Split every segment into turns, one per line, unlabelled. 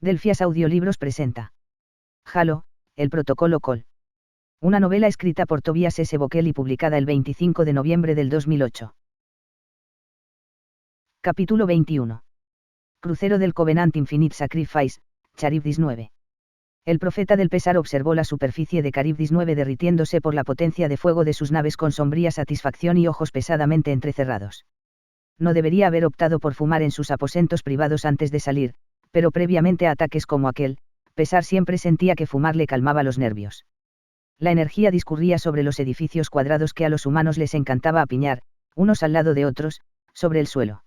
Delphias Audiolibros presenta Halo, el protocolo Cole. Una novela escrita por Tobias S. Bockel y publicada el 25 de noviembre del 2008. Capítulo 21. Crucero del Covenant Infinite Sacrifice, Charybdis 9. El profeta del pesar observó la superficie de Charybdis 9 derritiéndose por la potencia de fuego de sus naves con sombría satisfacción y ojos pesadamente entrecerrados. No debería haber optado por fumar en sus aposentos privados antes de salir, pero previamente a ataques como aquel, pesar siempre sentía que fumar le calmaba los nervios. La energía discurría sobre los edificios cuadrados que a los humanos les encantaba apiñar, unos al lado de otros, sobre el suelo.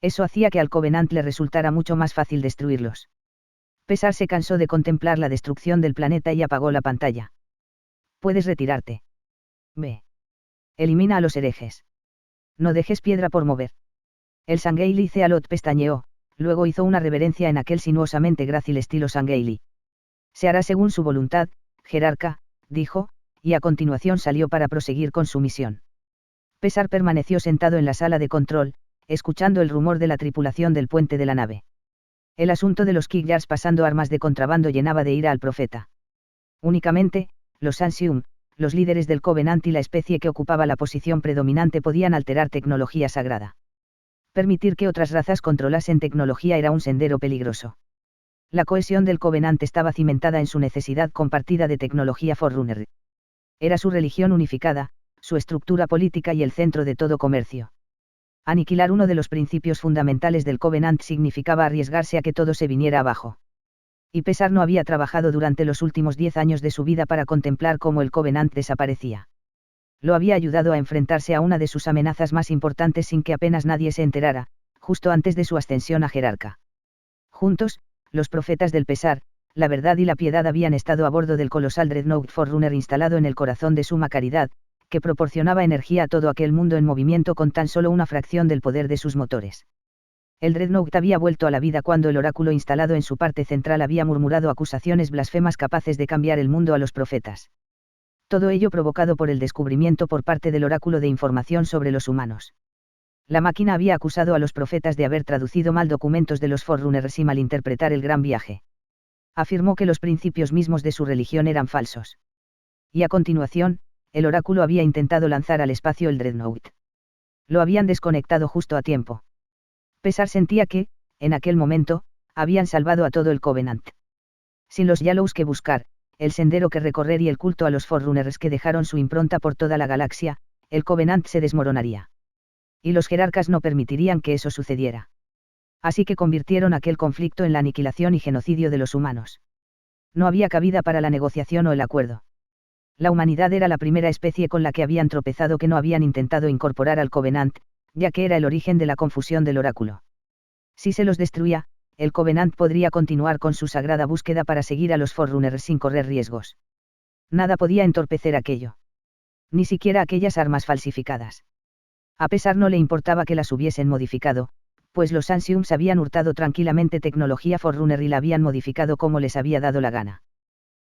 Eso hacía que al Covenant le resultara mucho más fácil destruirlos. Pesar se cansó de contemplar la destrucción del planeta y apagó la pantalla. Puedes retirarte. Ve. Elimina a los herejes. No dejes piedra por mover. El Sangeili Cealot pestañeó, luego hizo una reverencia en aquel sinuosamente grácil estilo Sangeili. Se hará según su voluntad, jerarca, dijo, y a continuación salió para proseguir con su misión. Pesar permaneció sentado en la sala de control, escuchando el rumor de la tripulación del puente de la nave. El asunto de los Kigyars pasando armas de contrabando llenaba de ira al profeta. Únicamente, los Ansium, los líderes del Covenant y la especie que ocupaba la posición predominante podían alterar tecnología sagrada. Permitir que otras razas controlasen tecnología era un sendero peligroso. La cohesión del Covenant estaba cimentada en su necesidad compartida de tecnología Forerunner. Era su religión unificada, su estructura política y el centro de todo comercio. Aniquilar uno de los principios fundamentales del Covenant significaba arriesgarse a que todo se viniera abajo. Y Pesar no había trabajado durante los últimos 10 años de su vida para contemplar cómo el Covenant desaparecía. Lo había ayudado a enfrentarse a una de sus amenazas más importantes sin que apenas nadie se enterara, justo antes de su ascensión a jerarca. Juntos, los profetas del pesar, la verdad y la piedad habían estado a bordo del colosal Dreadnought Forerunner instalado en el corazón de Suma Caridad, que proporcionaba energía a todo aquel mundo en movimiento con tan solo una fracción del poder de sus motores. El Dreadnought había vuelto a la vida cuando el oráculo instalado en su parte central había murmurado acusaciones blasfemas capaces de cambiar el mundo a los profetas. Todo ello provocado por el descubrimiento por parte del oráculo de información sobre los humanos. La máquina había acusado a los profetas de haber traducido mal documentos de los Forerunners y malinterpretar el gran viaje. Afirmó que los principios mismos de su religión eran falsos. Y a continuación, el oráculo había intentado lanzar al espacio el Dreadnought. Lo habían desconectado justo a tiempo. Pesar sentía que, en aquel momento, habían salvado a todo el Covenant. Sin los Yallows que buscar, el sendero que recorrer y el culto a los Forerunners que dejaron su impronta por toda la galaxia, el Covenant se desmoronaría. Y los jerarcas no permitirían que eso sucediera. Así que convirtieron aquel conflicto en la aniquilación y genocidio de los humanos. No había cabida para la negociación o el acuerdo. La humanidad era la primera especie con la que habían tropezado que no habían intentado incorporar al Covenant, ya que era el origen de la confusión del oráculo. Si se los destruía, el Covenant podría continuar con su sagrada búsqueda para seguir a los Forerunners sin correr riesgos. Nada podía entorpecer aquello. Ni siquiera aquellas armas falsificadas. A pesar no le importaba que las hubiesen modificado, pues los Ansiums habían hurtado tranquilamente tecnología Forerunner y la habían modificado como les había dado la gana.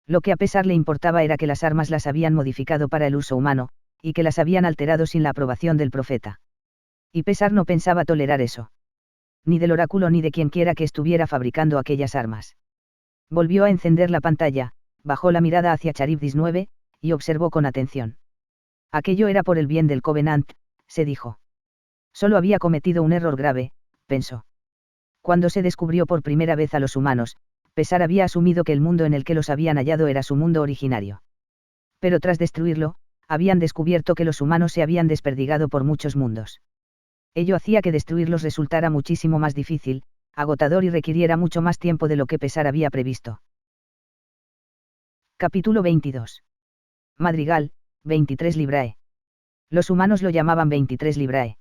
Lo que a pesar le importaba era que las armas las habían modificado para el uso humano, y que las habían alterado sin la aprobación del profeta. Y pesar no pensaba tolerar eso. Ni del oráculo ni de quienquiera que estuviera fabricando aquellas armas. Volvió a encender la pantalla, bajó la mirada hacia Charybdis 9, y observó con atención. Aquello era por el bien del Covenant, se dijo. Solo había cometido un error grave, pensó. Cuando se descubrió por primera vez a los humanos, Pesar había asumido que el mundo en el que los habían hallado era su mundo originario. Pero tras destruirlo, habían descubierto que los humanos se habían desperdigado por muchos mundos. Ello hacía que destruirlos resultara muchísimo más difícil, agotador y requiriera mucho más tiempo de lo que Pesar había previsto. Capítulo 22. Madrigal, 23 Librae. Los humanos lo llamaban 23 Librae.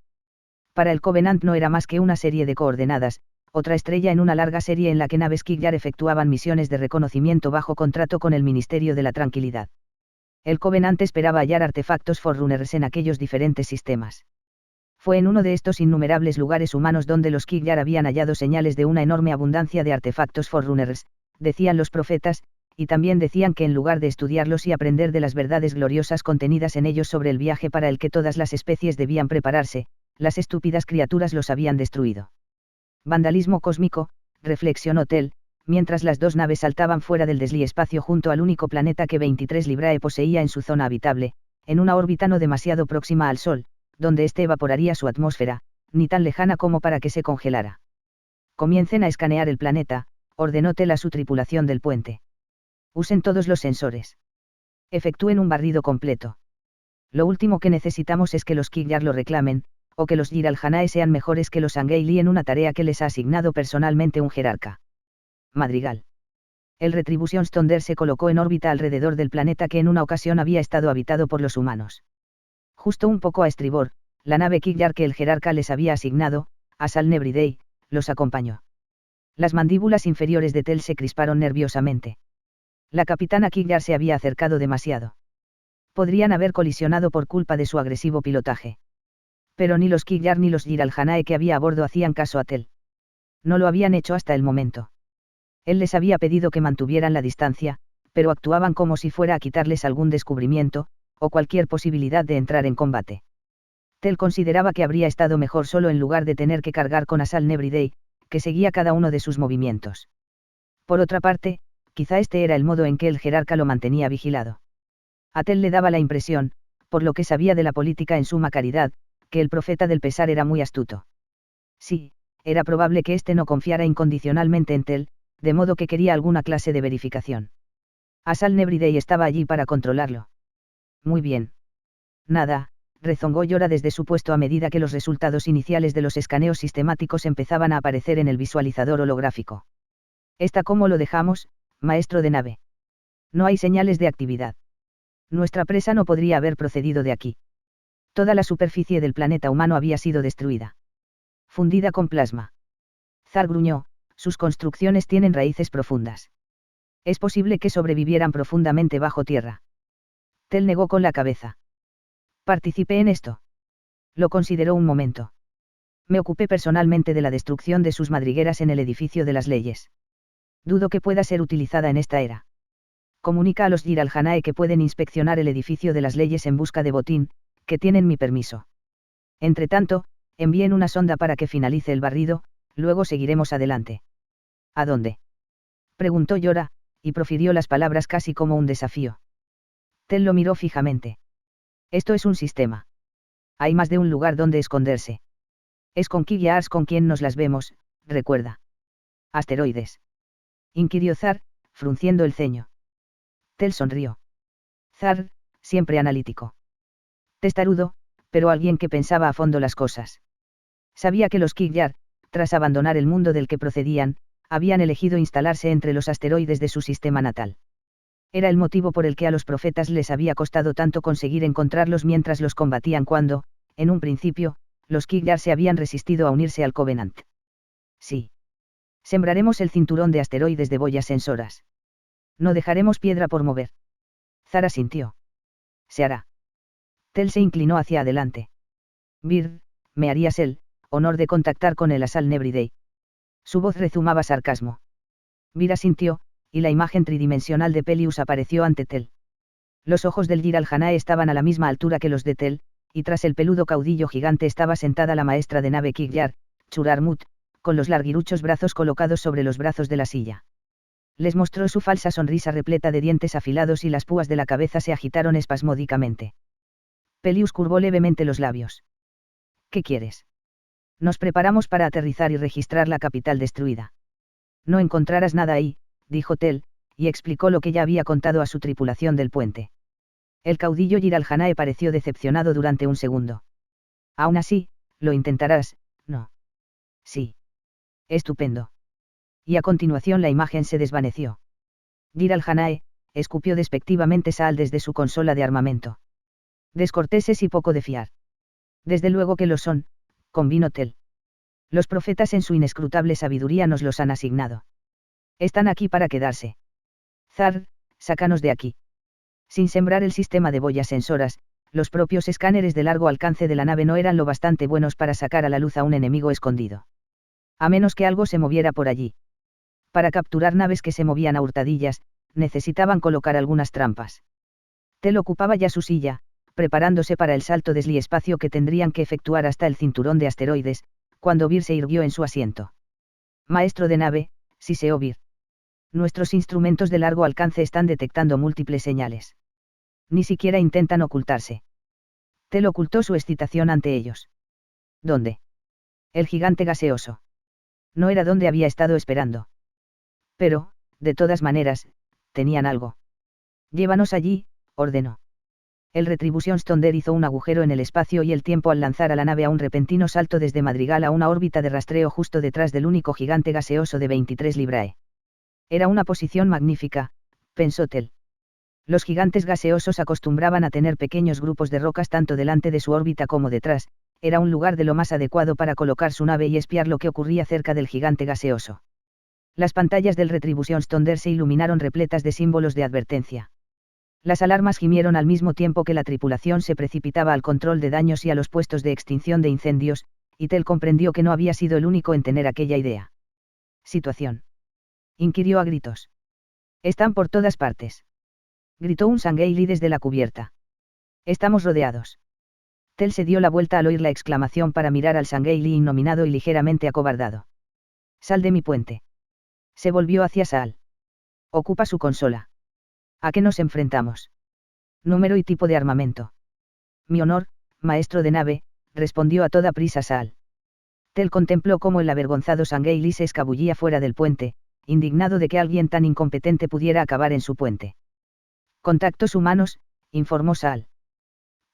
Para el Covenant no era más que una serie de coordenadas, otra estrella en una larga serie en la que naves Kigyar efectuaban misiones de reconocimiento bajo contrato con el Ministerio de la Tranquilidad. El Covenant esperaba hallar artefactos Forerunners en aquellos diferentes sistemas. Fue en uno de estos innumerables lugares humanos donde los Kigyar habían hallado señales de una enorme abundancia de artefactos Forerunners, decían los profetas, y también decían que en lugar de estudiarlos y aprender de las verdades gloriosas contenidas en ellos sobre el viaje para el que todas las especies debían prepararse, las estúpidas criaturas los habían destruido. Vandalismo cósmico, reflexionó Tell, mientras las dos naves saltaban fuera del desliespacio junto al único planeta que 23 Librae poseía en su zona habitable, en una órbita no demasiado próxima al Sol, donde éste evaporaría su atmósfera, ni tan lejana como para que se congelara. Comiencen a escanear el planeta, ordenó Tel a su tripulación del puente. Usen todos los sensores. Efectúen un barrido completo. Lo último que necesitamos es que los Kigyar lo reclamen, o que los Jiralhanae sean mejores que los Angeili en una tarea que les ha asignado personalmente un jerarca. Madrigal. El Retribution Stonder se colocó en órbita alrededor del planeta que en una ocasión había estado habitado por los humanos. Justo un poco a estribor, la nave Kigyar que el jerarca les había asignado, Asal Nebridei, los acompañó. Las mandíbulas inferiores de Tel se crisparon nerviosamente. La capitana Kigyar se había acercado demasiado. Podrían haber colisionado por culpa de su agresivo pilotaje. Pero ni los Kigyar ni los Jiralhanae que había a bordo hacían caso a Tel. No lo habían hecho hasta el momento. Él les había pedido que mantuvieran la distancia, pero actuaban como si fuera a quitarles algún descubrimiento, o cualquier posibilidad de entrar en combate. Tel consideraba que habría estado mejor solo en lugar de tener que cargar con Asal Nebridei, que seguía cada uno de sus movimientos. Por otra parte, quizá este era el modo en que el jerarca lo mantenía vigilado. A Tel le daba la impresión, por lo que sabía de la política en suma caridad, que el profeta del pesar era muy astuto. Sí, era probable que éste no confiara incondicionalmente en Tel, de modo que quería alguna clase de verificación. Asal Nebridei estaba allí para controlarlo. Muy bien. Nada, rezongó Yora desde su puesto a medida que los resultados iniciales de los escaneos sistemáticos empezaban a aparecer en el visualizador holográfico. ¿Está cómo lo dejamos, maestro de nave? No hay señales de actividad. Nuestra presa no podría haber procedido de aquí. Toda la superficie del planeta humano había sido destruida. Fundida con plasma. Zar gruñó, sus construcciones tienen raíces profundas. Es posible que sobrevivieran profundamente bajo tierra. Tel negó con la cabeza. Participé en esto. Lo consideró un momento. Me ocupé personalmente de la destrucción de sus madrigueras en el edificio de las leyes. Dudo que pueda ser utilizada en esta era. Comunica a los Jiralhanae que pueden inspeccionar el edificio de las leyes en busca de botín, que tienen mi permiso. Entretanto, envíen una sonda para que finalice el barrido, luego seguiremos adelante. ¿A dónde? Preguntó Yora, y profirió las palabras casi como un desafío. Tel lo miró fijamente. Esto es un sistema. Hay más de un lugar donde esconderse. Es con Kigyars con quien nos las vemos, recuerda. Asteroides. Inquirió Zar, frunciendo el ceño. Tel sonrió. Zar, siempre analítico. Testarudo, pero alguien que pensaba a fondo las cosas. Sabía que los Kigyar, tras abandonar el mundo del que procedían, habían elegido instalarse entre los asteroides de su sistema natal. Era el motivo por el que a los profetas les había costado tanto conseguir encontrarlos mientras los combatían cuando, en un principio, los Kigyar se habían resistido a unirse al Covenant. Sí. Sembraremos el cinturón de asteroides de boyas sensoras. No dejaremos piedra por mover. Zara sintió. Se hará. Tel se inclinó hacia adelante. Vir, me harías el honor de contactar con el Asal Nebridei. Su voz rezumaba sarcasmo. Vir asintió, y la imagen tridimensional de Pelius apareció ante Tel. Los ojos del Jiralhanae estaban a la misma altura que los de Tel, y tras el peludo caudillo gigante estaba sentada la maestra de nave Kigyar, Churarmut, con los larguiruchos brazos colocados sobre los brazos de la silla. Les mostró su falsa sonrisa repleta de dientes afilados y las púas de la cabeza se agitaron espasmódicamente. Pelius curvó levemente los labios. ¿Qué quieres? Nos preparamos para aterrizar y registrar la capital destruida. No encontrarás nada ahí, dijo Tel, y explicó lo que ya había contado a su tripulación del puente. El caudillo Jiralhanae pareció decepcionado durante un segundo. Aún así, lo intentarás, ¿no? Sí. Estupendo. Y a continuación la imagen se desvaneció. Jiralhanae, escupió despectivamente Saal desde su consola de armamento. Descorteses y poco de fiar. Desde luego que lo son, convino Tel. Los profetas en su inescrutable sabiduría nos los han asignado. Están aquí para quedarse. Zar, sácanos de aquí. Sin sembrar el sistema de boyas sensoras, los propios escáneres de largo alcance de la nave no eran lo bastante buenos para sacar a la luz a un enemigo escondido. A menos que algo se moviera por allí. Para capturar naves que se movían a hurtadillas, necesitaban colocar algunas trampas. Tel ocupaba ya su silla, preparándose para el salto desliespacio que tendrían que efectuar hasta el cinturón de asteroides, cuando Vir se irguió en su asiento. Maestro de nave, siseó Vir. Nuestros instrumentos de largo alcance están detectando múltiples señales. Ni siquiera intentan ocultarse. Tel ocultó su excitación ante ellos. ¿Dónde? El gigante gaseoso. No era donde había estado esperando. Pero, de todas maneras, tenían algo. Llévanos allí, ordenó. El Retribution Stonder hizo un agujero en el espacio y el tiempo al lanzar a la nave a un repentino salto desde Madrigal a una órbita de rastreo justo detrás del único gigante gaseoso de 23 librae. Era una posición magnífica, pensó Tel. Los gigantes gaseosos acostumbraban a tener pequeños grupos de rocas tanto delante de su órbita como detrás, era un lugar de lo más adecuado para colocar su nave y espiar lo que ocurría cerca del gigante gaseoso. Las pantallas del Retribution Stonder se iluminaron repletas de símbolos de advertencia. Las alarmas gimieron al mismo tiempo que la tripulación se precipitaba al control de daños y a los puestos de extinción de incendios, y Tel comprendió que no había sido el único en tener aquella idea. ¿Situación?, inquirió a gritos. Están por todas partes. Gritó un Sangeili desde la cubierta. Estamos rodeados. Tel se dio la vuelta al oír la exclamación para mirar al Sangeili innominado y ligeramente acobardado. Sal de mi puente. Se volvió hacia Saal. Ocupa su consola. ¿A qué nos enfrentamos? Número y tipo de armamento. Mi honor, maestro de nave, respondió a toda prisa Saal. Tel contempló cómo el avergonzado Sangeili se escabullía fuera del puente, indignado de que alguien tan incompetente pudiera acabar en su puente. Contactos humanos, informó Saal.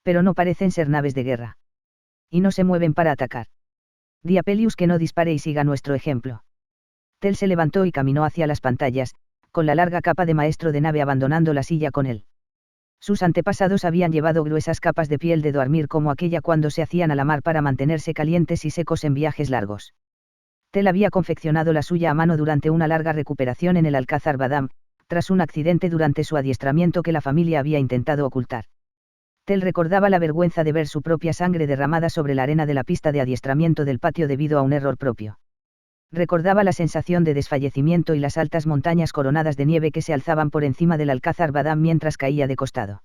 Pero no parecen ser naves de guerra. Y no se mueven para atacar. Di a Pelius que no dispare y siga nuestro ejemplo. Tel se levantó y caminó hacia las pantallas, con la larga capa de maestro de nave abandonando la silla con él. Sus antepasados habían llevado gruesas capas de piel de dormir como aquella cuando se hacían a la mar para mantenerse calientes y secos en viajes largos. Tel había confeccionado la suya a mano durante una larga recuperación en el Alcázar Badam, tras un accidente durante su adiestramiento que la familia había intentado ocultar. Tel recordaba la vergüenza de ver su propia sangre derramada sobre la arena de la pista de adiestramiento del patio debido a un error propio. Recordaba la sensación de desfallecimiento y las altas montañas coronadas de nieve que se alzaban por encima del Alcázar Badam mientras caía de costado.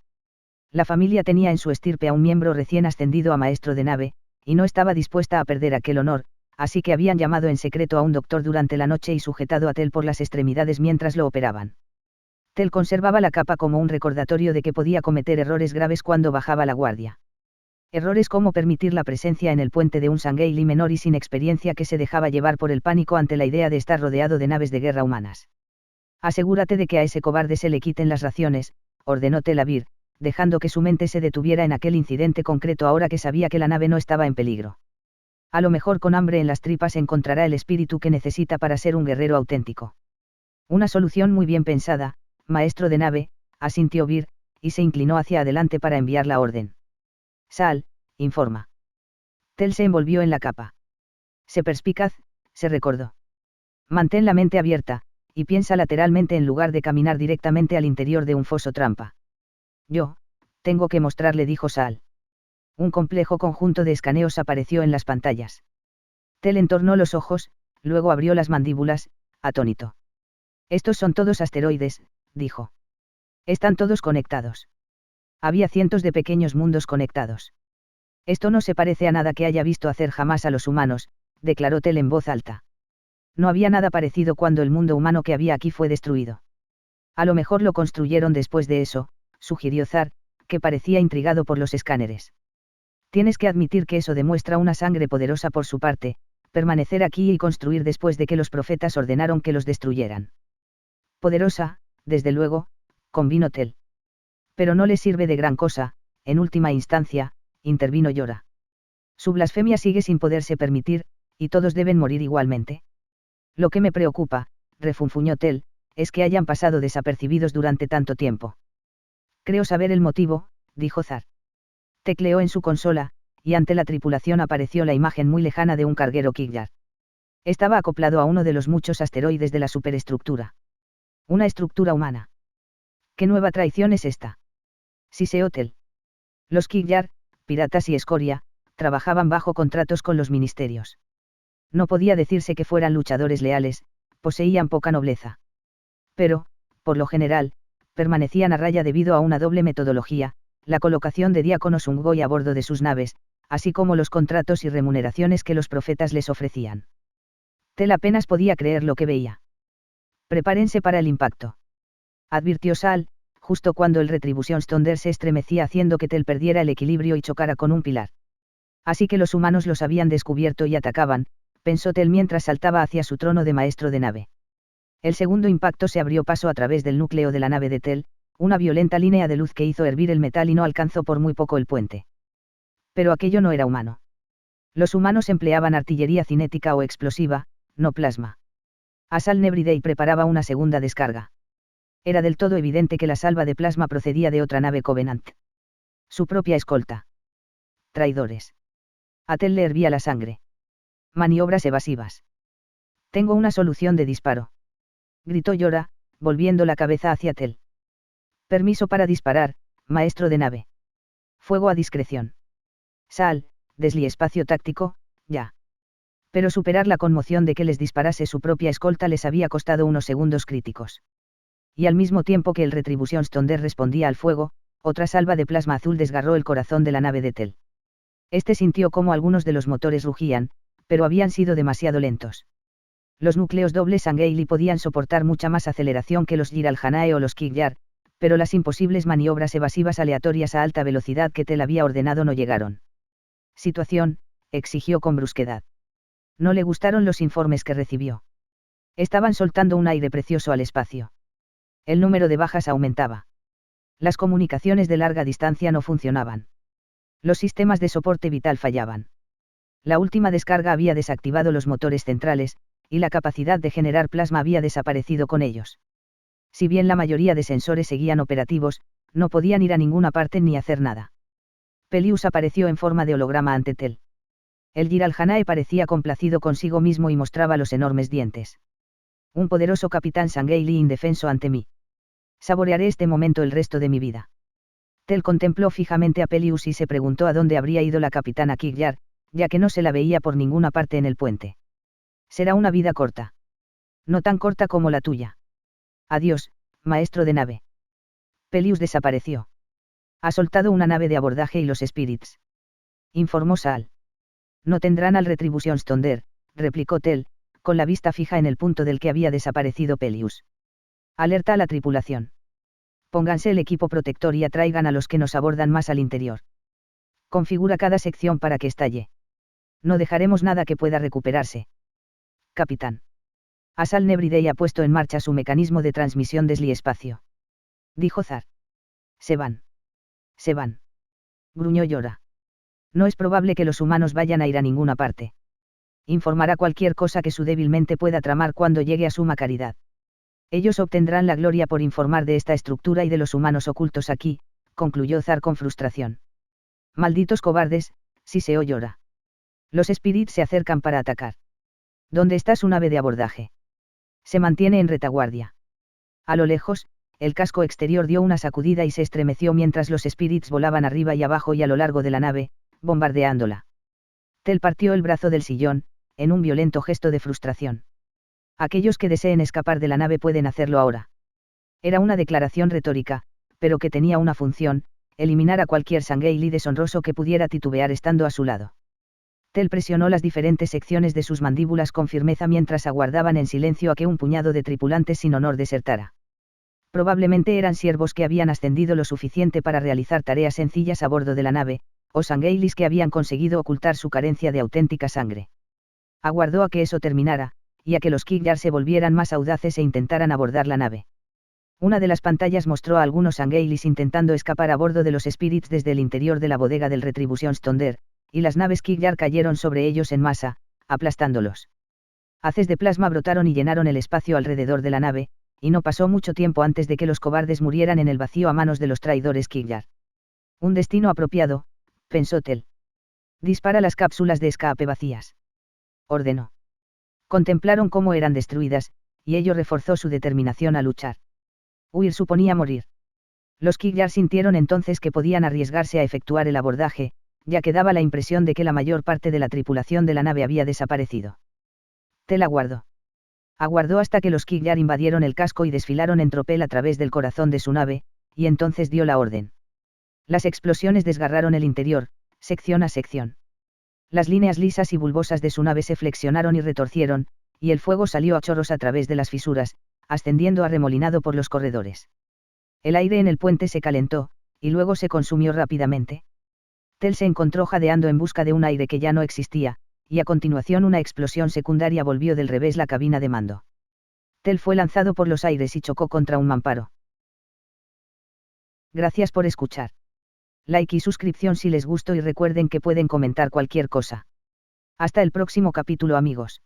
La familia tenía en su estirpe a un miembro recién ascendido a maestro de nave, y no estaba dispuesta a perder aquel honor, así que habían llamado en secreto a un doctor durante la noche y sujetado a Tel por las extremidades mientras lo operaban. Tel conservaba la capa como un recordatorio de que podía cometer errores graves cuando bajaba la guardia. Errores como permitir la presencia en el puente de un Sangeili menor y sin experiencia que se dejaba llevar por el pánico ante la idea de estar rodeado de naves de guerra humanas. Asegúrate de que a ese cobarde se le quiten las raciones, ordenó Tel Abyr, dejando que su mente se detuviera en aquel incidente concreto ahora que sabía que la nave no estaba en peligro. A lo mejor con hambre en las tripas encontrará el espíritu que necesita para ser un guerrero auténtico. Una solución muy bien pensada, maestro de nave, asintió Bir, y se inclinó hacia adelante para enviar la orden. Saal, informa. Tel se envolvió en la capa. Sé perspicaz, se recordó. Mantén la mente abierta, y piensa lateralmente en lugar de caminar directamente al interior de un foso trampa. Tengo que mostrarle, dijo Saal. Un complejo conjunto de escaneos apareció en las pantallas. Tel entornó los ojos, luego abrió las mandíbulas, atónito. Estos son todos asteroides, dijo. Están todos conectados. Había cientos de pequeños mundos conectados. Esto no se parece a nada que haya visto hacer jamás a los humanos, declaró Tel en voz alta. No había nada parecido cuando el mundo humano que había aquí fue destruido. A lo mejor lo construyeron después de eso, sugirió Zar, que parecía intrigado por los escáneres. Tienes que admitir que eso demuestra una sangre poderosa por su parte, permanecer aquí y construir después de que los profetas ordenaron que los destruyeran. Poderosa, desde luego, convino Tel. Pero no le sirve de gran cosa, en última instancia, intervino Yora. Su blasfemia sigue sin poderse permitir, y todos deben morir igualmente. Lo que me preocupa, refunfuñó Tel, es que hayan pasado desapercibidos durante tanto tiempo. Creo saber el motivo, dijo Zar. Tecleó en su consola, y ante la tripulación apareció la imagen muy lejana de un carguero Kigyar. Estaba acoplado a uno de los muchos asteroides de la superestructura. Una estructura humana. ¿Qué nueva traición es esta? Siseotel. Los Kigyar, piratas y escoria, trabajaban bajo contratos con los ministerios. No podía decirse que fueran luchadores leales, poseían poca nobleza. Pero, por lo general, permanecían a raya debido a una doble metodología, la colocación de diáconos Ungoi a bordo de sus naves, así como los contratos y remuneraciones que los profetas les ofrecían. Tel apenas podía creer lo que veía. Prepárense para el impacto. Advirtió Sal, justo cuando el Retribution Thunder se estremecía haciendo que Tel perdiera el equilibrio y chocara con un pilar. Así que los humanos los habían descubierto y atacaban, pensó Tel mientras saltaba hacia su trono de maestro de nave. El segundo impacto se abrió paso a través del núcleo de la nave de Tel, una violenta línea de luz que hizo hervir el metal y no alcanzó por muy poco el puente. Pero aquello no era humano. Los humanos empleaban artillería cinética o explosiva, no plasma. Asal Nebridei preparaba una segunda descarga. Era del todo evidente que la salva de plasma procedía de otra nave Covenant. Su propia escolta. Traidores. A Tel le hervía la sangre. Maniobras evasivas. Tengo una solución de disparo. Gritó Yora, volviendo la cabeza hacia Tel. Permiso para disparar, maestro de nave. Fuego a discreción. Sal, desli espacio táctico, ya. Pero superar la conmoción de que les disparase su propia escolta les había costado unos segundos críticos. Y al mismo tiempo que el Retribution Thunder respondía al fuego, otra salva de plasma azul desgarró el corazón de la nave de Tel. Este sintió cómo algunos de los motores rugían, pero habían sido demasiado lentos. Los núcleos doble Sangheili podían soportar mucha más aceleración que los Jiralhanae o los Kigyar, pero las imposibles maniobras evasivas aleatorias a alta velocidad que Tel había ordenado no llegaron. Situación, exigió con brusquedad. No le gustaron los informes que recibió. Estaban soltando un aire precioso al espacio. El número de bajas aumentaba. Las comunicaciones de larga distancia no funcionaban. Los sistemas de soporte vital fallaban. La última descarga había desactivado los motores centrales, y la capacidad de generar plasma había desaparecido con ellos. Si bien la mayoría de sensores seguían operativos, no podían ir a ninguna parte ni hacer nada. Pelius apareció en forma de holograma ante Tel. El Jiralhanae parecía complacido consigo mismo y mostraba los enormes dientes. Un poderoso capitán Sangheili indefenso ante mí. Saborearé este momento el resto de mi vida. Tel contempló fijamente a Pelius y se preguntó a dónde habría ido la capitana Kigyar, ya que no se la veía por ninguna parte en el puente. Será una vida corta. No tan corta como la tuya. Adiós, maestro de nave. Pelius desapareció. Ha soltado una nave de abordaje y los Spirits. Informó Sal. No tendrán al Retribution Thunder, replicó Tel, con la vista fija en el punto del que había desaparecido Pelius. Alerta a la tripulación. Pónganse el equipo protector y atraigan a los que nos abordan más al interior. Configura cada sección para que estalle. No dejaremos nada que pueda recuperarse. Capitán. Asal Nebridei ha puesto en marcha su mecanismo de transmisión desli-espacio. Dijo Zar. Se van. Se van. Gruñó Yora. No es probable que los humanos vayan a ir a ninguna parte. Informará cualquier cosa que su débil mente pueda tramar cuando llegue a suma caridad. Ellos obtendrán la gloria por informar de esta estructura y de los humanos ocultos aquí, concluyó Zar con frustración. Malditos cobardes, siseó Yora. Los Spirits se acercan para atacar. ¿Dónde está su nave de abordaje? Se mantiene en retaguardia. A lo lejos, el casco exterior dio una sacudida y se estremeció mientras los Spirits volaban arriba y abajo y a lo largo de la nave, bombardeándola. Tel partió el brazo del sillón, en un violento gesto de frustración. Aquellos que deseen escapar de la nave pueden hacerlo ahora. Era una declaración retórica, pero que tenía una función: eliminar a cualquier Sangheili deshonroso que pudiera titubear estando a su lado. Tel presionó las diferentes secciones de sus mandíbulas con firmeza mientras aguardaban en silencio a que un puñado de tripulantes sin honor desertara. Probablemente eran siervos que habían ascendido lo suficiente para realizar tareas sencillas a bordo de la nave, o Sangheilis que habían conseguido ocultar su carencia de auténtica sangre. Aguardó a que eso terminara, y a que los Kigyar se volvieran más audaces e intentaran abordar la nave. Una de las pantallas mostró a algunos Sangheilis intentando escapar a bordo de los Spirits desde el interior de la bodega del Retribution Thunder, y las naves Kigyar cayeron sobre ellos en masa, aplastándolos. Haces de plasma brotaron y llenaron el espacio alrededor de la nave, y no pasó mucho tiempo antes de que los cobardes murieran en el vacío a manos de los traidores Kigyar. Un destino apropiado, pensó Tel. Dispara las cápsulas de escape vacías. Ordenó. Contemplaron cómo eran destruidas, y ello reforzó su determinación a luchar. Huir suponía morir. Los Kigyar sintieron entonces que podían arriesgarse a efectuar el abordaje, ya que daba la impresión de que la mayor parte de la tripulación de la nave había desaparecido. Tel aguardó. Aguardó hasta que los Kigyar invadieron el casco y desfilaron en tropel a través del corazón de su nave, y entonces dio la orden. Las explosiones desgarraron el interior, sección a sección. Las líneas lisas y bulbosas de su nave se flexionaron y retorcieron, y el fuego salió a chorros a través de las fisuras, ascendiendo arremolinado por los corredores. El aire en el puente se calentó, y luego se consumió rápidamente. Tel se encontró jadeando en busca de un aire que ya no existía, y a continuación una explosión secundaria volvió del revés la cabina de mando. Tel fue lanzado por los aires y chocó contra un mamparo. Gracias por escuchar. Like y suscripción si les gustó y recuerden que pueden comentar cualquier cosa. Hasta el próximo capítulo, amigos.